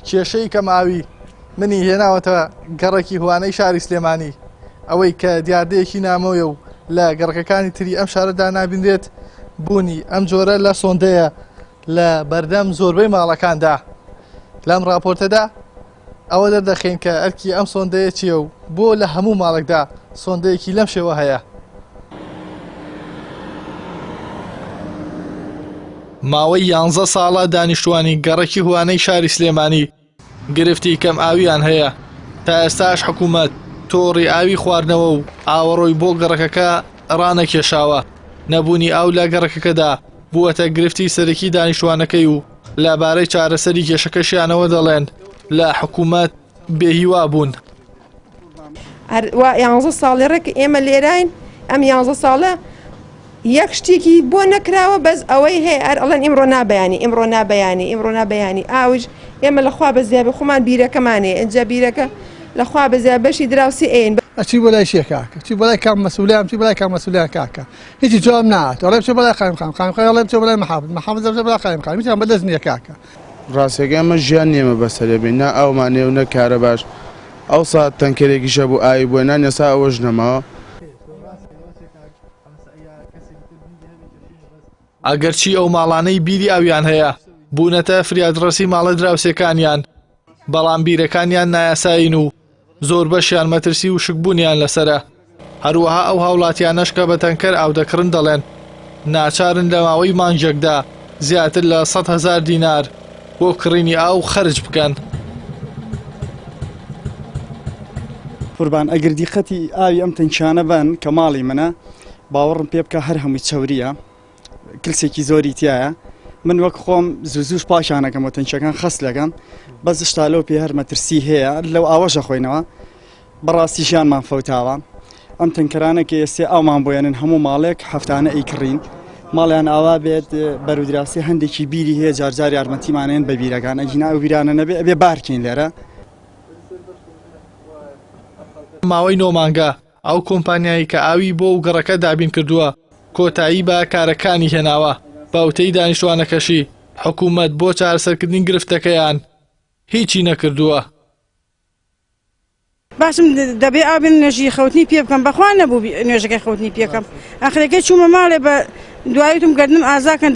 کێشەی کەماوی منی هێناوەتە گەڕێکی هوانەی شاری سلێمانی ئەوەی کە دیاردەیەکی نامەوە و لە گەڕەکەکانی تری ئەم شارەدا نابیندرێت بوونی ئەم جۆرە لە سۆندەیە لە بەردەم زۆربەی ماڵەکاندا. لەم راپۆرتەدا ئەوە دەردەخێن کە ئەرکی ئەم سۆندەیە چییە و بۆ لە هەموو ماڵێکدا سۆندەیەکی لەم شێوە هەیە. ماوەی 11 ساڵە دانیشتوانی گەڕێکی هوانەی شاری سلێمانی گرفتی کەم ئاویان هەیە. تا ئێستاش حکوومەت تۆڕی ئاوی خواردنەوە و ئاوەڕۆی بۆ گەڕەکەکە ڕانەکێشاوە. نەبوونی ئاو لە گەڕەکەکەدا بووەتە گرفتی سەرەکی دانیشتوانەکەی و لەبارەی چارەسەری کێشەکەشیانەوە دەڵێن لە حکوومەت بێهیوا بوون. 11 ساڵی ڕێک ئێمە لێراین ئەم 11 ساڵە یەک شتێکی بۆ نەکراوە بەس ئەوەی هەیە ئەڵەن ئیمڕۆ نابەیانی ئاویش ئێمە لەخوا بەزیابێ خۆمان بیرەکەمانێ ئەجا بیرەکە لەخوا بەزیاب بەشی دراوسی ئێن ئەچی بۆ لای شێکاکە چی بۆ لای کام مەسئولیان چی بۆ لای کام مەسئولیان کاکە هیچی جواب نات وڵای بچێ بۆ لای قایم خان وڵای بچێ بۆ لای محەمەد بچێ بۆ لای قایم خان هیچیان بەدەست نییە کاکە. ڕاستیەکە ئەمە ژیان نیێمە بەسەرێ بین نا ئەومانێ و نەکارە باش ئەو سات تەنکەرێکیشە بوو ئاوی بۆ نان ێستا ئەوەش نەماوە. ئەگەرچی ئەو ماڵانەی بیری ئەویان هەیە بوونەتە فریادڕەسی ماڵە دراوسێکانیان بەڵام بیرەکانیان نایاساین و زۆر بەشیان مەترسی و شکبوونیان لەسرە. هەروەها ئەو هاوڵاتیانەش کە بە تەنکەر ئاو دەکڕن دەڵێن ناچارن لە ماوەی مانگێکدا زیاتر لە 100,000 دینار بۆ کڕینی ئاو خەرج بکەن. قوربان ئەگەر دیقەتی ئاوی ئەم تەنکیانە بن کە ماڵی منە باوەڕم پێ بکە هەر هەمووی چاوریە کلسێکی زۆری تایە من وەک خۆم زوو پاشانەکەم و تەنچەکان خەست لەگەم بەس شتا لەو پێ هەر مەترسی هەیە لەو ئاوەشە خۆینەوە بەڕاستی ژیانمان فەوتاوە. ئەم تەنکەرانە کە ئێسێ ئەومان بۆیانن هەموو ماڵێک هەفتانە ئەیکڕین ماڵیان ئاوا بێت بەرودراسی هەندێکی بیری هەیە جارجار یارمەتیمانێن بە بیرەکان ئەجینا ئەو بیرانە نەبێ ئەبێ بارکەین لێرە. ماوەی 9 مانگە ئەو کۆمپانیایی کە ئاوی بۆ و گەڕەکە دابین کردووە کۆتایی بە کارەکانی هێناوە. باوتەی دانیشتوانەکەشی حکوومەت بۆ چارەسەرکردنی گرفتەکەیان هیچی نەکردووە. باشم دەبێ ئابن نوێژی خەوتنی پێ بکەم بەخوا نەبوو نوێژەکەی خەوتنی پێکەم ئاخرەکەی چوومە ماڵێ بە دوایتم گردم ئازاکەن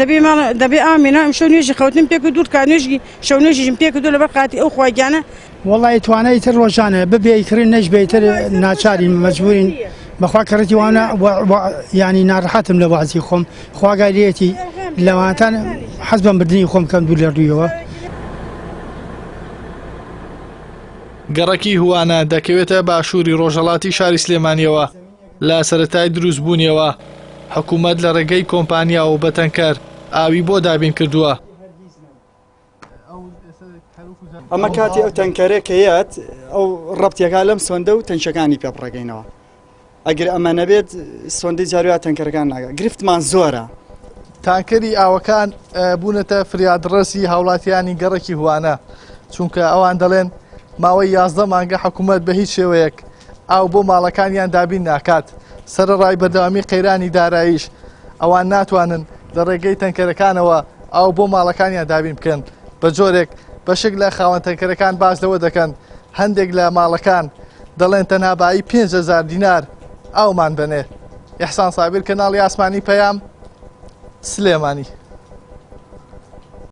دەبێ ئامێنە ئەم شەو نوێژی خەوتن پێ کردووت کا نوێژی شەو نوێژیشم پێ کردو لەبەر قاتی ئەو خواگیانە وەڵی توانای تر ڕۆژانە ببێکردن نەش بێتر ناچاری مەجبورین بەخوا کەڕەتی وانە ینی ناڕەحەتم لە وازی خۆم خواگایەتی لەوانتان حەز بەم بردننی خۆم کەم دوو لە ڕوویەوە. گەڕەکی هوانە دەکەوێتە باشووری ڕۆژهەڵاتی شاری سلێمانیەوە لە سەرەتای دروستبوونیەوە. حکوومەت لە ڕێگەی کۆمپانیا و بەتەنکەر ئاوی بۆ دابین کردووە. ئەمە کاتی ئەو تەنکەرێکەیەت ئەو ڕەبتیەکە لەم سۆندە و تەنشەکانی پێ بڕێگەینەوە ئەگەر ئەمە نەبێت سۆندەی جاروات تەنکەرەکان ناگات گرفتمان زۆرە. تانکەری ئاوەکان بوونەتە فریادڕەسی هاوڵاتیانی گەڕێکی هوانە چونکە ئەوان دەڵێن ماوەی 11 مانگە حکوومەت بە هیچ شێوەیەک ئاو بۆ ماڵەکانیان دابین ناکات. سەرڕای بەردەوامی قەیرانی داراییش ئەوان ناتوانن لە ڕێگەی تەنکەرەکانەوە ئاو بۆ ماڵەکانیان دابین بکەن. بە جۆرێک بەشێک لە خاوەن تەنکەرەکان باس لەوە دەکەن هەندێک لە ماڵەکان دەڵێن تەنابایی 5,000 دینار ئاومان بنێ. ئیحسان سابیر کەناڵی ئاسمانی پەیام سلێمانی.